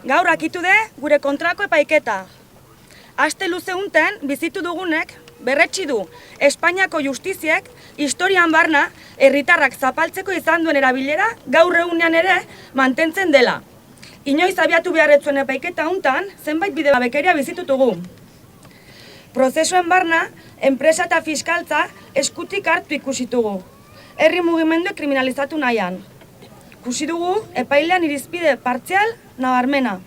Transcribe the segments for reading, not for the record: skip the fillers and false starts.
Gaur akitu de gure kontrako epaiketa. Aste luze unten bizitu dugunek berretsi du Espainiako justiziek historian barna herritarrak zapaltzeko izan duen erabilera gaur egunean ere mantentzen dela. Inoiz abiatu beharretzuen epaiketa untan zenbait bidegabekeria bizitutugu. Prozesuen barna enpresa eta fiskaltza eskutik hartu ikusitugu. Herri mugimendu kriminalizatu nahian. Ikusi dugu epailean irizpide partzial nabarmena.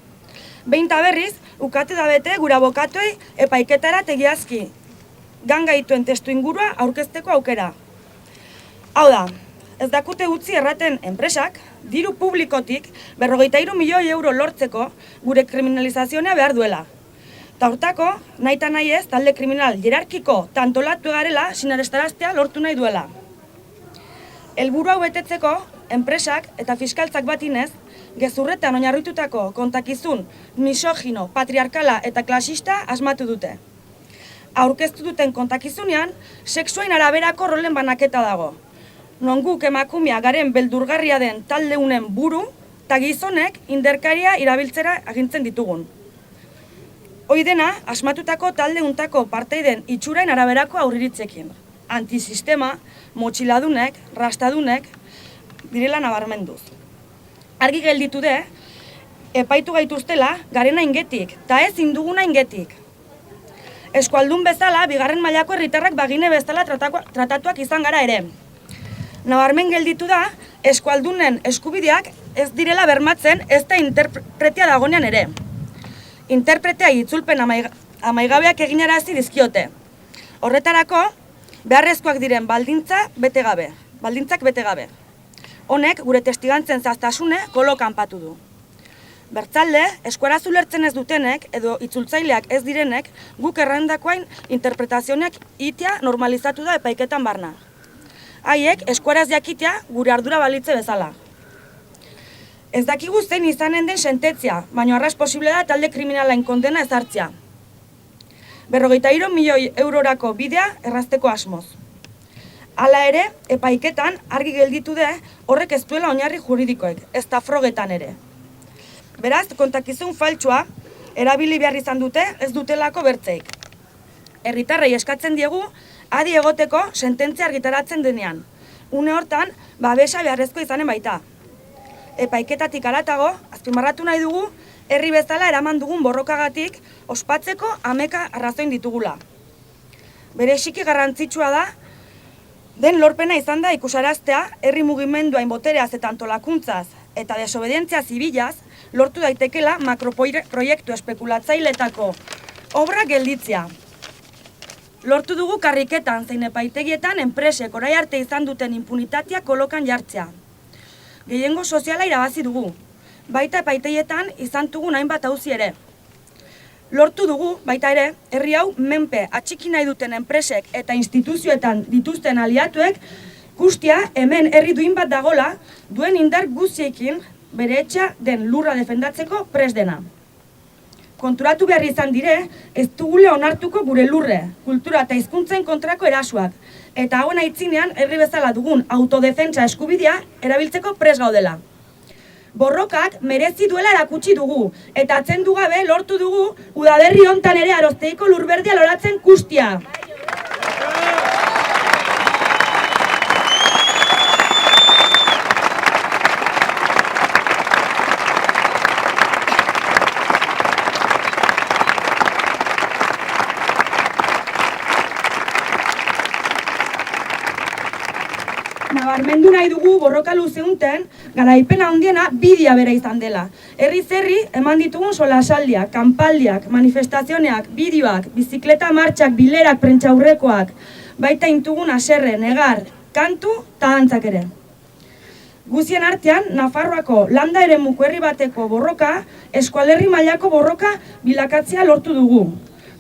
Behin ta berriz, ukate da bete gure abokatuei epaiketara tegiazki. Gangaituen testu ingurua aurkezteko aukera. Hau da, ez dakute utzi erraten enpresak, diru publikotik 53 milioi euro lortzeko gure kriminalizazioa behar duela. Ta hortako, nahi eta nahi ez, talde kriminal jerarkiko tantolatu garela sinarestaraztea lortu nahi duela. Helburu hau betetzeko, enpresak eta fiskaltzak batinez, gezurretan oinarritutako kontakizun misogino, patriarkala eta klasista asmatu dute. Aurkeztu duten kontakizunean, sexuain araberako rolen banaketa dago. Non guk emakumea garen beldurgarria den taldeunen buru, eta gizonek inderkaria irabiltzera agintzen ditugun. Hoi dena, asmatutako taldeuntako parteiden itxurain araberako aurriritzekin. Antisistema, motxiladunek, rastadunek, direla nabarmenduz. Argi gelditu de, epaitu gaituztela garena ingetik, eta ez induguna ingetik. Eskualdun bezala, bigarren mailako herritarrak bagine bezala tratatuak izan gara ere. Nabarmen gelditu da, eskualdunen eskubideak ez direla bermatzen ez da interpretea dagonean ere. Interpretea itzulpen amaigabeak eginarazi dizkiote. Horretarako, beharrezkoak diren baldintzak bete gabe. Honek, gure testigantzen zaztasune kolokan patu du. Bertzalde, eskuaraz ulertzen ez dutenek edo itzultzaileak ez direnek guk errandakoain interpretazioak itea normalizatu da epaiketan barna. Haiek, eskuaraz jakitea gure ardura balitze bezala. Ez dakigu zein izanen den sententzia, baina arras posible da talde kriminalain kondena ezartzea. 53 milioi eurorako bidea errazteko asmoz. Hala ere, epaiketan argi gelditu de horrek ez duela oinarri juridikoek, ez da frogetan ere. Beraz, kontakizun faltsua erabili behar izan dute ez dutelako bertzeik. Herritarrei eskatzen diegu adi egoteko sententzia argitaratzen denean. Une hortan, babesa beharrezko izanen baita. Epaiketatik haratago, azpimarratu nahi dugu, herri bezala eraman dugun borrokagatik ospatzeko ameka arrazoin ditugula. Bereziki garrantzitsua da, den lorpena izan da ikusaraztea herri mugimendua botereaz eta antolakuntzaz eta desobedientzia zibilaz lortu daitekela makroproiektu espekulatzailetako obra gelditzea. Lortu dugu karriketan zein epaitegietan enpresek orai arte izan duten impunitatea kolokan jartzea. Gehiengo soziala irabazi dugu, baita epaitegietan izan dugun hainbat auzi ere. Lortu dugu, baita ere, herri hau menpe atxiki nahi duten enpresek eta instituzioetan dituzten aliatuek guztia hemen herri duin bat dagola duen indar guztiekin bere etxea den lurra defendatzeko prest dena. Konturatu behar izan dire, ez dugule onartuko gure lurre, kultura eta hizkuntzen kontrako erasuak, eta hauen aitzinean herri bezala dugun autodefentsa eskubidea erabiltzeko prest gaudela. Borrokak merezi duela erakutsi dugu, eta atzendu gabe lortu dugu udaberri hontan ere Arosteiko lurberdea loratzen guztia. Nabarmendu nahi dugu borroka luze unten, garaipena handiena bidea bera izan dela. Herriz herri eman ditugun solasaldiak, kanpaldiak, manifestazioneak, bideoak, bizikleta martxak, bilerak, prentxaurrekoak, baita intugun aserre, negar, kantu eta dantzak ere. Guzien artean, Nafarroako landa eremuko herri bateko borroka, eskualerri mailako borroka bilakatzea lortu dugu.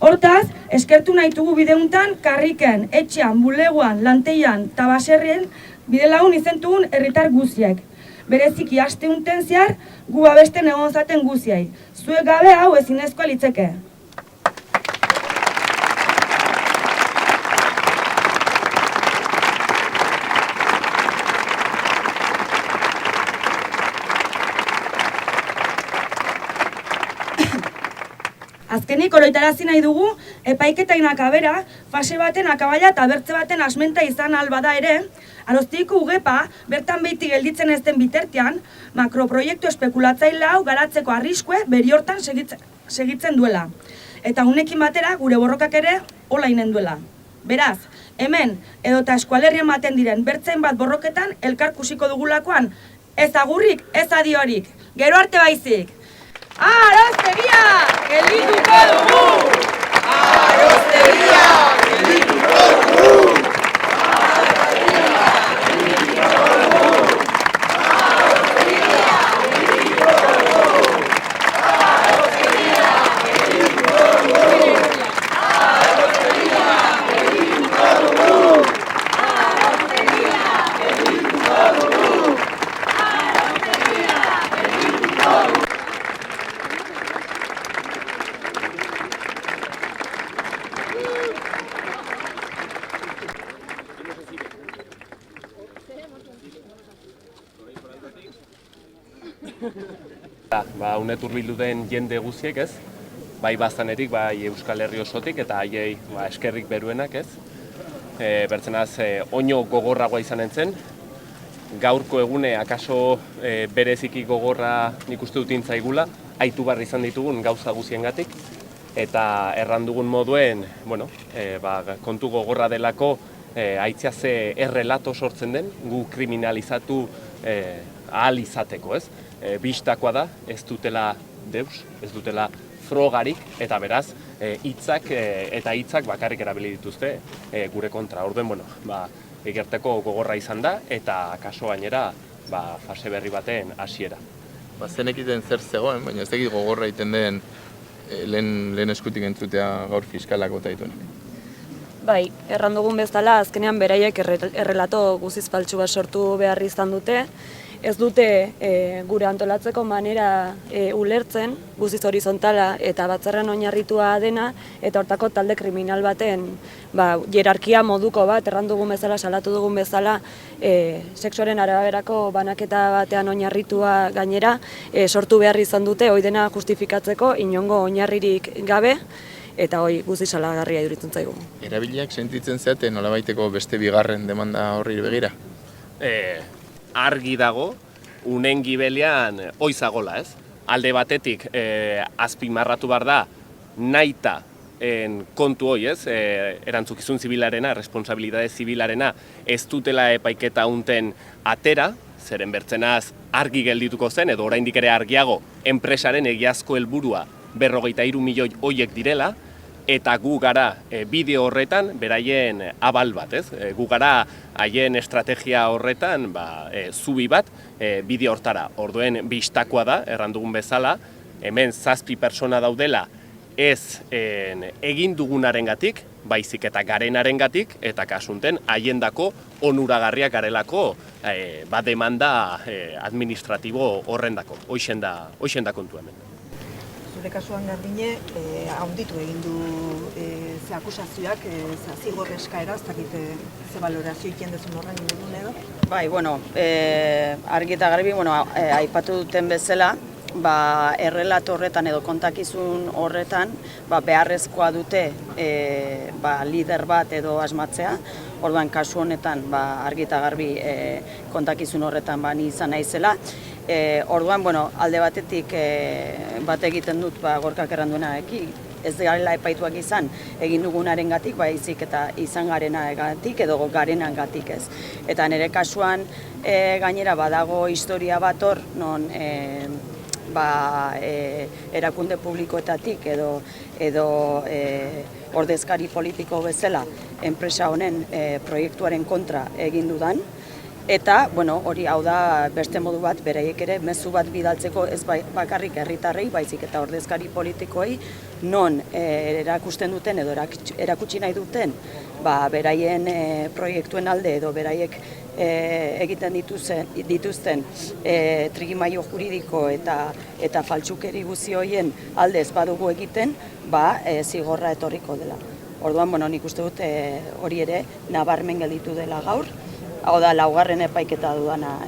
Hortaz, eskertu nahi dugu bideuntan, karriken, etxean, buleguan, lanteian eta baserrien bide lagun izentugun herritar guziek. Bereziki aste unten zehar, gu abesten egon zaten guziei. Zuek gabe hau ezinezkoa litzeke. Azkenik oroitarazi nahi dugu epaiketain akabera, fase baten akabaila eta bertze baten asmenta izan albada ere, Aroztiko ugepa bertan behitik gelditzen ez den bitartean, makroproiektu espekulatzaile hau garatzeko arriskue beri hortan segitzen duela. Eta unekin batera gure borrokak ere hola inen duela. Beraz, hemen edota eskualerrian maten diren bertzen bat borroketan elkarkusiko dugulakoan, ez agurrik, ez adiorik, gero arte baizik. Aroztegia, geldituko dugu! Aroztegia, geldituko dugu! Unet hurbildu den jende guziek, ez? Bai Bazanetik, bai Euskal Herri osotik eta haiei eskerrik beruenak, ez? Bertzenaz, oino gogorragoa izan entzen. Gaurko egune, akaso bereziki gogorra nik uste dut intzaigula, aitu barri izan ditugun gauza guziengatik. Eta erran dugun moduen, kontu gogorra delako aitzea ze errelato sortzen den, gu kriminalizatu ahal izateko, ez? Bistakoa da, ez dutela deus, ez dutela frogarik, eta beraz, hitzak bakarrik erabili dituzte gure kontra. Orduen, egerteko gogorra izan da, eta kaso gainera fase berri baten hasiera. Zenekiten zer zegoen, baina ez dakit gogorra egiten den lehen eskutik entzutea gaur fiskalak bota dituenak. Bai, erran dugun bezala, azkenean beraiek errelato guziz faltsu bat sortu behar izan dute. Ez dute gure antolatzeko manera ulertzen, guziz horizontala eta batzarrean oinarritua dena, eta hortako talde kriminal baten hierarkia moduko bat, erran dugun bezala, salatu dugun bezala, sexuaren araberako banaketa batean oinarritua gainera, sortu behar izan dute, hoi dena justifikatzeko, inongo oinarririk gabe, eta hoi guziz salagarria iduritzen zaigu. Erabiliak sentitzen zeate nolabaiteko beste bigarren demanda horri begira? Argi dago, unen gibelean oizagola, ez? Alde batetik, azpimarratu behar da, nahita kontu hoi, ez? Erantzukizun zibilarena, responsabilitate zibilarena, ez dutela epaiketa unten atera, zeren bertzenaz argi geldituko zen, edo oraindik ere argiago, enpresaren egiazko helburua 53 milioi hoiek direla, eta gu gara bideo horretan beraien abal bat, ez? Gu gara haien estrategia horretan zubi bat bideo hortara. Orduen bistakoa da, erran dugun bezala, hemen 7 pertsona daudela ez egin dugunarengatik, baizik eta garenarengatik, eta kasunten haiendako onuragarriak garelako demanda administratibo horrendako. Hoixen da kontu hemen. Zure kasuan Gardine, haunditu egin du ze akusazioak, zigor eskaera, ez dakit ze balorazio egiten duzun horren inguruan edo? Bai, argi eta garbi, aipatu duten bezala, errelato horretan edo kontakizun horretan beharrezkoa dute lider bat edo asmatzea. Orduan kasu honetan argi eta garbi kontakizun horretan ni izan naizela. Orduan, alde batetik bat egiten dut Gorkak erran duenarekin, ez garela epaituak izan egin dugunarengatik, baizik eta izan garenagatik edo garenagatik ez. Eta nire kasuan gainera badago historia bat hor, non erakunde publikoetatik edo ordezkari politiko bezala enpresa honen proiektuaren kontra egin dudan. Eta, hori hau da beste modu bat, beraiek ere, mezu bat bidaltzeko ez bakarrik herritarrei, baizik eta ordezkari politikoei, non erakusten duten edo erakutsi nahi duten, beraien proiektuen alde edo beraiek egiten dituzten trigimaio juridiko eta faltsukeri guzi horien alde ez badugu egiten, zigorra etorriko dela. Orduan, nik uste dut hori ere nabarmen gelditu dela gaur. Hau da, laugarren epaiketa dudana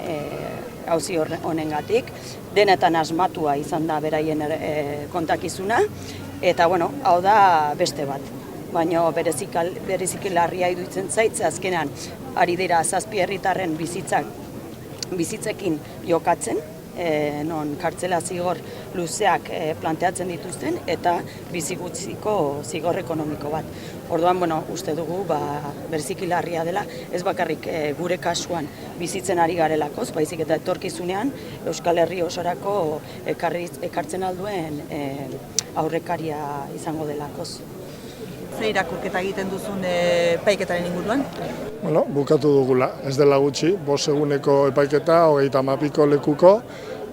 auzi honengatik. Denetan asmatua izan da beraien kontakizuna. Eta, bueno, hau da beste bat. Baina bereziki larria iruditzen zait, azkenean ari dira 7 herritarren bizitzekin jokatzen, non kartzela zigor luzeak planteatzen dituzten eta bizigutziko zigor ekonomiko bat. Orduan, bueno, uste dugu bereziki larria dela, ez bakarrik gure kasuan bizitzen ari garelakoz, baizik eta etorkizunean Euskal Herri osorako ekartzen alduen aurrekaria izango delakoz. Ze irakurketa egiten duzun epaiketaren inguruan? Bueno, bukatu dugula, ez dela gutxi, 5 eguneko epaiketa, 32 lekuko,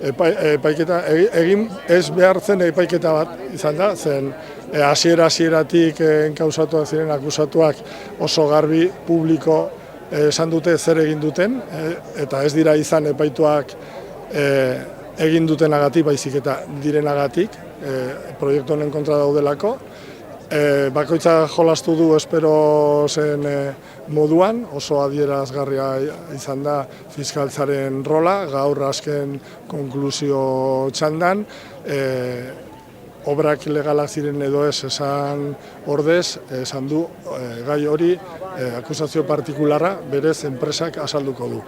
epaiketa, egin ez behar zen epaiketa bat izan da, zen hasieratik enkausatuak ziren akusatuak oso garbi publiko esan dute zer egin duten, eta ez dira izan epaituak egin dutenagatik, baizik eta direnagatik, proiektu honen kontra daudelako. Bakoitza jolastu du espero zen moduan, oso adierazgarria izan da fiskaltzaren rola, gaur azken konklusio txandan, obrak legalak ziren edo ez esan ordez, esan du gai hori akusazio partikularra berez enpresak azalduko du.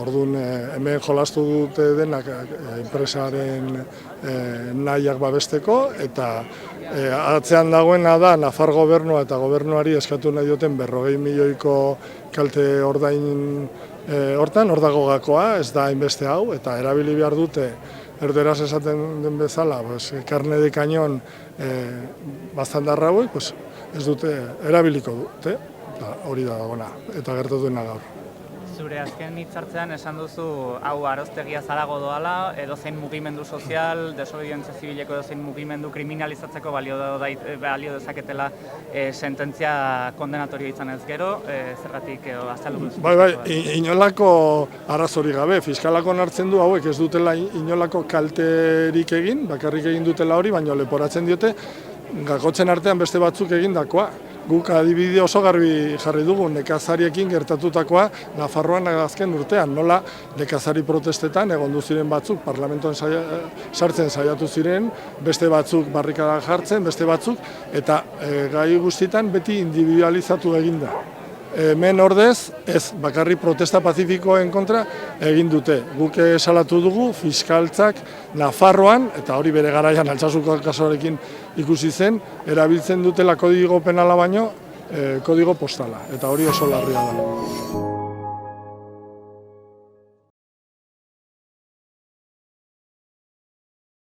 Orduan, hemen jolastu dute denak enpresaren nahiak babesteko, eta atzean dagoena da Nafar gobernua eta gobernuari eskatu nahi duten 40 milioiko kalte ordain hortan, hor dago gakoa, ez da hainbeste hau, eta erabili behar dute erderaz esaten den bezala, karne de cañón bastandarra hauek, ez dute erabiliko dute, hori da dagoena, eta gertatu dena gaur. Zure azken hitzartzean esan duzu hau aroztegia zarago doala, edozein mugimendu sozial, desobedientzia zibileko edozein mugimendu kriminalizatzeko balio dezaketela sententzia kondenatorio izan ez gero, zergatik azaldu duzu? Bai, inolako arazorik gabe, fiskalak onartzen du hauek ez dutela inolako kalterik egin, bakarrik egin dutela hori, baina leporatzen diote, gakotzen artean beste batzuk egindakoa. Guk adibide oso garbi jarri dugu nekazariekin gertatutakoa Nafarroan azken urtean. Nola nekazari protestetan egondu ziren batzuk parlamentuan sartzen saiatu ziren, beste batzuk barrikada jartzen, beste batzuk, eta gai guztietan beti individualizatu eginda. Hemen ordez, ez bakarri protesta pazifikoen kontra egin dute. Guk salatu dugu fiskaltzak Nafarroan, eta hori bere garaian Altsasuko kasuarekin ikusi zen, erabiltzen dutela kodigo penala baino kodigo postala, eta hori oso larria da.